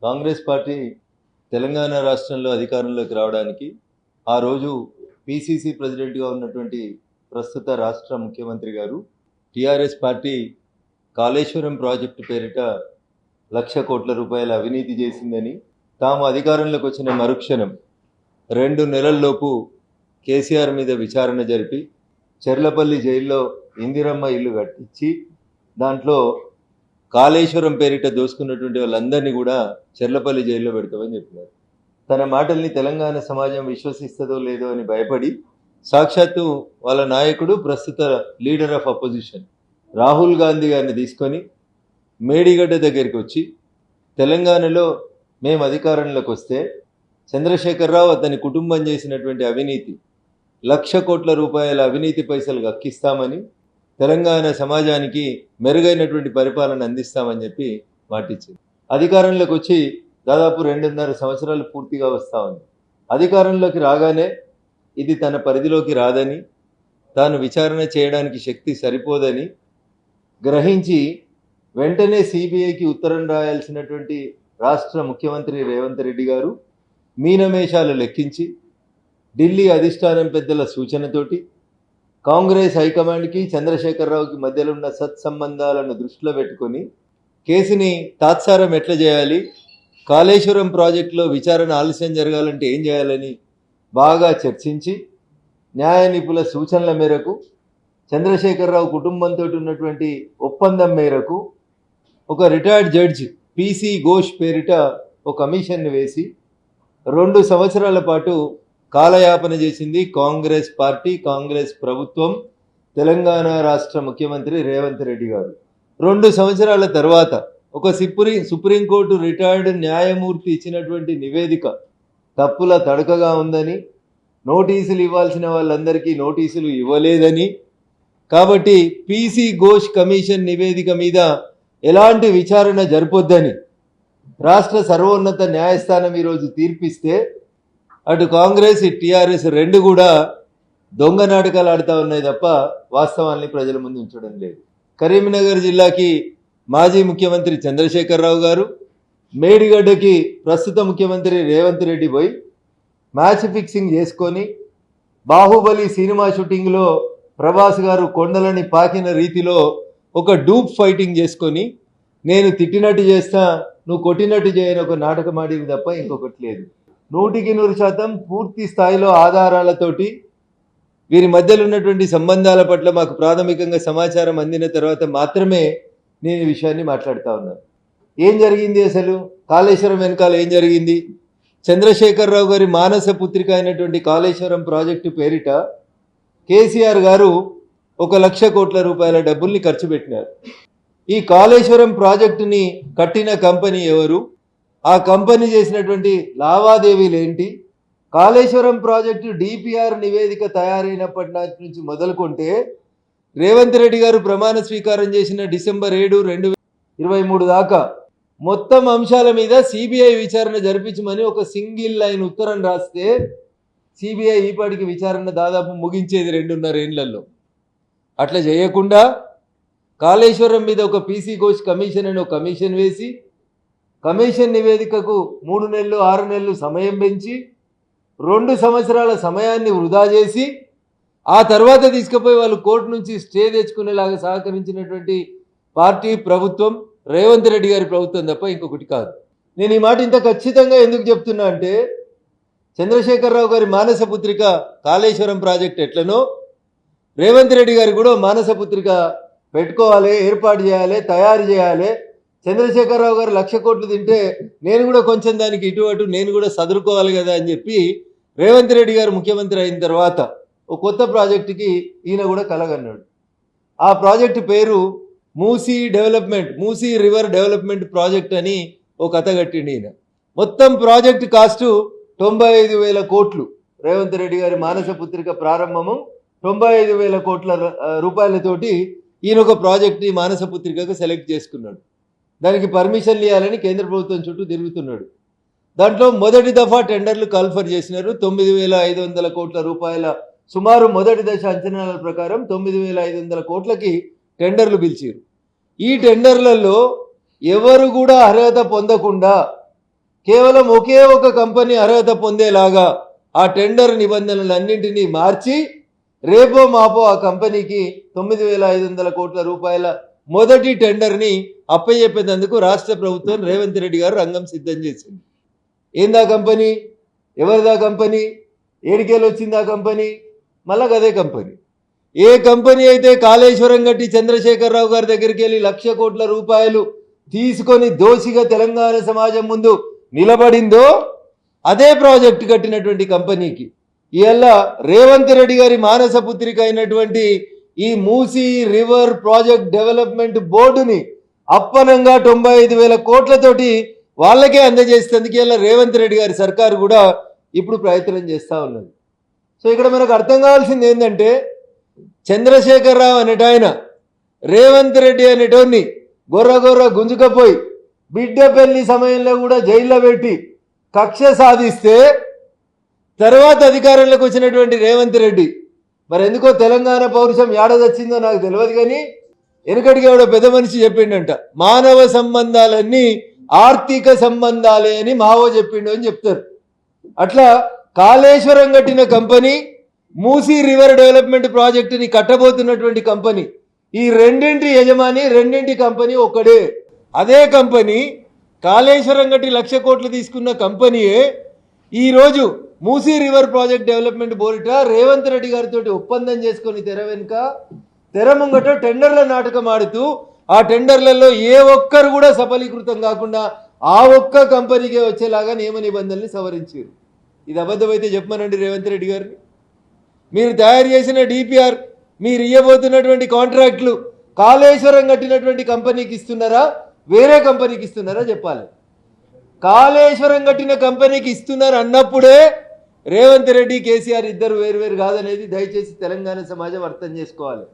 Congress party Telangana రాష్ట్రంలో అధికారంలోకి రావడానికి ఆ రోజు పిసిసి ప్రెసిడెంట్గా ఉన్నటువంటి ప్రస్తుత రాష్ట్ర ముఖ్యమంత్రి గారు టిఆర్ఎస్ పార్టీ కాళేశ్వరం ప్రాజెక్టు పేరిట 1,00,00,000 కోట్ల రూపాయల అవినీతి చేసిందని, తాము అధికారంలోకి వచ్చిన మరుక్షణం 2 నెలల్లోపు కేసీఆర్ మీద విచారణ జరిపి చెర్లపల్లి జైల్లో ఇందిరమ్మ ఇల్లు కట్టించి దాంట్లో కాళేశ్వరం పేరిట దోసుకున్నటువంటి వాళ్ళందరినీ కూడా చెర్లపల్లి జైల్లో పెడతామని చెప్పినారు. తన మాటల్ని తెలంగాణ సమాజం విశ్వసిస్తుందో లేదో అని భయపడి సాక్షాత్తు వాళ్ళ నాయకుడు, ప్రస్తుత leader of opposition Rahul Gandhi గారిని తీసుకొని మేడిగడ్డ దగ్గరికి వచ్చి, తెలంగాణలో మేము అధికారంలోకి వస్తే చంద్రశేఖరరావు అతని కుటుంబం చేసినటువంటి అవినీతి 1,00,00,000 కోట్ల రూపాయల అవినీతి పైసలు అక్కిస్తామని, తెలంగాణ సమాజానికి మెరుగైనటువంటి పరిపాలన అందిస్తామని చెప్పి మాటిచ్చింది. అధికారంలోకి వచ్చి దాదాపు 2.5 సంవత్సరాలు పూర్తిగా వస్తూ ఉంది. అధికారంలోకి రాగానే ఇది తన పరిధిలోకి రాదని, తాను విచారణ చేయడానికి శక్తి సరిపోదని గ్రహించి వెంటనే సిబిఐకి ఉత్తరం రాయాల్సినటువంటి రాష్ట్ర ముఖ్యమంత్రి రేవంత్ రెడ్డి గారు మీనమేషాలు లెక్కించి ఢిల్లీ అధిష్టానం పెద్దల సూచనతోటి కాంగ్రెస్ హైకమాండ్కి చంద్రశేఖరరావుకి మధ్యలో ఉన్న సత్సంబంధాలను దృష్టిలో పెట్టుకొని కేసుని తాత్సారం ఎట్లా చేయాలి, కాళేశ్వరం ప్రాజెక్టులో విచారణ ఆలస్యం జరగాలంటే ఏం చేయాలని బాగా చర్చించి న్యాయ నిపుణుల సూచనల మేరకు, చంద్రశేఖరరావు కుటుంబంతో ఉన్నటువంటి ఒప్పందం మేరకు ఒక రిటైర్డ్ జడ్జి పిసి ఘోష్ పేరిట ఒక కమిషన్ని వేసి 2 సంవత్సరాల పాటు కాలయాపన చేసింది కాంగ్రెస్ పార్టీ, కాంగ్రెస్ ప్రభుత్వం, తెలంగాణ రాష్ట్ర ముఖ్యమంత్రి రేవంత్ రెడ్డి గారు. 2 సంవత్సరాల తర్వాత ఒక సుప్రీంకోర్టు రిటైర్డ్ న్యాయమూర్తి ఇచ్చినటువంటి నివేదిక తప్పుల తడకగా ఉందని, నోటీసులు ఇవ్వాల్సిన వాళ్ళందరికీ నోటీసులు ఇవ్వలేదని, కాబట్టి పిసి ఘోష్ కమిషన్ నివేదిక మీద ఎలాంటి విచారణ జరపొద్దని రాష్ట్ర సర్వోన్నత న్యాయస్థానం ఈరోజు తీర్పిస్తే అటు కాంగ్రెస్, టిఆర్ఎస్ 2 కూడా దొంగ నాటకాలు ఆడుతూ ఉన్నాయి తప్ప వాస్తవాల్ని ప్రజల ముందు ఉంచడం లేదు. కరీంనగర్ జిల్లాకి మాజీ ముఖ్యమంత్రి చంద్రశేఖరరావు గారు, మేడిగడ్డకి ప్రస్తుత ముఖ్యమంత్రి రేవంత్ రెడ్డి పోయి మ్యాచ్ ఫిక్సింగ్ చేసుకొని బాహుబలి సినిమా షూటింగ్లో ప్రభాస్ గారు కొండలని పాకిన రీతిలో ఒక డూప్ ఫైటింగ్ చేసుకొని నేను తిట్టినట్టు చేస్తా, నువ్వు కొట్టినట్టు చేయని ఒక నాటకం ఆడింది తప్ప ఇంకొకటి లేదు. 100% పూర్తి స్థాయిలో ఆధారాలతోటి వీరి మధ్యలో ఉన్నటువంటి సంబంధాల పట్ల మాకు ప్రాథమికంగా సమాచారం అందిన తర్వాత మాత్రమే నేను ఈ విషయాన్ని మాట్లాడుతూ ఉన్నాను. ఏం జరిగింది అసలు, కాళేశ్వరం వెనకాల ఏం జరిగింది? చంద్రశేఖరరావు గారి మానస పుత్రిక అయినటువంటి కాళేశ్వరం ప్రాజెక్టు పేరిట కేసీఆర్ గారు 1,00,00,000 కోట్ల రూపాయల డబ్బుల్ని ఖర్చు పెట్టినారు. ఈ కాళేశ్వరం ప్రాజెక్టుని కట్టిన కంపెనీ ఎవరు, ఆ కంపెనీ చేసినటువంటి లావాదేవీలు ఏంటి, కాళేశ్వరం ప్రాజెక్టు డిపిఆర్ నివేదిక తయారైనప్పటి నుంచి మొదలుకుంటే రేవంత్ రెడ్డి గారు ప్రమాణ స్వీకారం చేసిన డిసెంబర్ 7, 2023 దాకా మొత్తం అంశాల మీద సిబిఐ విచారణ జరిపించమని ఒక సింగిల్ లైన్ ఉత్తరం రాస్తే సిబిఐ ఈపాటికి విచారణ దాదాపు ముగించేది 2.5 ఏళ్లలో. అట్లా చేయకుండా కాళేశ్వరం మీద ఒక పిసి ఘోష్ కమిషన్ అని ఒక కమిషన్ వేసి, కమిషన్ నివేదికకు 3 నెలలు 6 నెలలు సమయం పెంచి 2 సంవత్సరాల సమయాన్ని వృధా చేసి ఆ తర్వాత తీసుకుపోయి వాళ్ళు కోర్టు నుంచి స్టే తెచ్చుకునేలాగా సహకరించినటువంటి పార్టీ, ప్రభుత్వం రేవంత్ రెడ్డి గారి ప్రభుత్వం తప్ప ఇంకొకటి కాదు. నేను ఈ మాట ఇంత ఖచ్చితంగా ఎందుకు చెప్తున్నా అంటే, చంద్రశేఖరరావు గారి మానస పుత్రిక కాళేశ్వరం ప్రాజెక్ట్ ఎట్లనో రేవంత్ రెడ్డి గారికి కూడా మానస పుత్రిక పెట్టుకోవాలి, ఏర్పాటు చేయాలి, తయారు చేయాలి. చంద్రశేఖరరావు గారు 1,00,00,000 కోట్లు తింటే నేను కూడా కొంచెం దానికి ఇటు అటు నేను కూడా సదురుకోవాలి కదా అని చెప్పి రేవంత్ రెడ్డి గారు ముఖ్యమంత్రి అయిన తర్వాత ఒక కొత్త ప్రాజెక్టుకి ఈయన కూడా కలగన్నాడు. ఆ ప్రాజెక్టు పేరు మూసీ రివర్ డెవలప్మెంట్ ప్రాజెక్ట్ అని ఒక కథ కట్టిండి ఈయన. మొత్తం ప్రాజెక్టు కాస్టు 95,000 కోట్లు. రేవంత్ రెడ్డి గారి మానస పుత్రిక ప్రారంభము 95,000 కోట్ల రూపాయలతోటి ఈయన ఒక ప్రాజెక్ట్ ఈ మానస పుత్రికకు సెలెక్ట్ చేసుకున్నాడు. దానికి పర్మిషన్లు ఇవ్వాలని కేంద్ర ప్రభుత్వం చుట్టూ తిరుగుతున్నాడు. దాంట్లో మొదటి దఫా టెండర్లు కాల్ఫర్ చేసినారు. 9,500 కోట్ల రూపాయల సుమారు మొదటి దశ అంచనాల ప్రకారం 9,500 కోట్లకి టెండర్లు పిలిచారు. ఈ టెండర్లలో ఎవరు కూడా అర్హత పొందకుండా కేవలం ఒకే ఒక కంపెనీ అర్హత పొందేలాగా ఆ టెండర్ నిబంధనలన్నింటినీ మార్చి రేపో మాపో ఆ కంపెనీకి 9,500 కోట్ల రూపాయల మొదటి టెండర్ని అప్పచెప్పేందుకు రాష్ట్ర ప్రభుత్వం రేవంత్ రెడ్డి గారు రంగం సిద్ధం చేసింది. ఏందా కంపెనీ, ఎవరిదా కంపెనీ, ఏడికేలు వచ్చింది ఆ కంపెనీ, మళ్ళా అదే కంపెనీ. ఏ కంపెనీ అయితే కాళేశ్వరం గట్టి చంద్రశేఖరరావు గారి దగ్గరికి వెళ్ళి 1,00,000 కోట్ల రూపాయలు తీసుకొని దోషిగా తెలంగాణ సమాజం ముందు నిలబడిందో అదే ప్రాజెక్టు కట్టినటువంటి కంపెనీకి ఇవాళ రేవంత్ రెడ్డి గారి మానస పుత్రిక అయినటువంటి ఈ మూసీ రివర్ ప్రాజెక్ట్ డెవలప్మెంట్ బోర్డుని అప్పనంగా 95,000 కోట్లతోటి వాళ్ళకే అందజేసేందుకు ఇవాళ రేవంత్ రెడ్డి గారి సర్కారు కూడా ఇప్పుడు ప్రయత్నం చేస్తూ ఉన్నది. సో ఇక్కడ మనకు అర్థం కావాల్సింది ఏంటంటే చంద్రశేఖరరావు అనేటాయన రేవంత్ రెడ్డి అనేటోన్ని గొర్ర గుంజుకపోయి బిడ్డ పెళ్లి సమయంలో కూడా జైల్లో పెట్టి కక్ష సాధిస్తే తర్వాత అధికారంలోకి వచ్చినటువంటి రేవంత్ రెడ్డి మరి ఎందుకో తెలంగాణ పౌరుషం ఏడాదొచ్చిందో నాకు తెలియదు, కానీ వెనుకటికి ఎవడో పెద్ద మనిషి చెప్పిండంట, మానవ సంబంధాలన్నీ ఆర్థిక సంబంధాలే అని మావో చెప్పిండు అని చెప్తారు. అట్లా కాళేశ్వరం కట్టిన కంపెనీ, మూసీ రివర్ డెవలప్మెంట్ ప్రాజెక్టుని కట్టబోతున్నటువంటి కంపెనీ, ఈ రెండింటి యజమాని, రెండింటి కంపెనీ ఒక్కడే. అదే కంపెనీ కాళేశ్వరం కట్టి 1,00,000 కోట్లు తీసుకున్న కంపెనీయే ఈరోజు మూసీ రివర్ ప్రాజెక్ట్ డెవలప్మెంట్ బోర్డుట రేవంత్ రెడ్డి గారితో ఒప్పందం చేసుకొని తెర వెనుక తెర ముంగట టెండర్ల నాటకం ఆడుతూ ఆ టెండర్లలో ఏ ఒక్కరు కూడా సఫలీకృతం కాకుండా ఆ ఒక్క కంపెనీకే వచ్చేలాగా నియమ నిబంధనల్ని సవరించారు. ఇది అబద్ధమైతే చెప్పమనండి రేవంత్ రెడ్డి గారిని. మీరు తయారు చేసిన డిపిఆర్, మీరు ఇవ్వబోతున్నటువంటి కాంట్రాక్టులు కాళేశ్వరం కట్టినటువంటి కంపెనీకి ఇస్తున్నారా, వేరే కంపెనీకి ఇస్తున్నారా చెప్పాలి. కాళేశ్వరం కట్టిన కంపెనీకి ఇస్తున్నారు అన్నప్పుడే రేవంత్ రెడ్డి, కేసీఆర్ ఇద్దరు వేరు కాదనేది దయచేసి తెలంగాణ సమాజం అర్థం చేసుకోవాలి.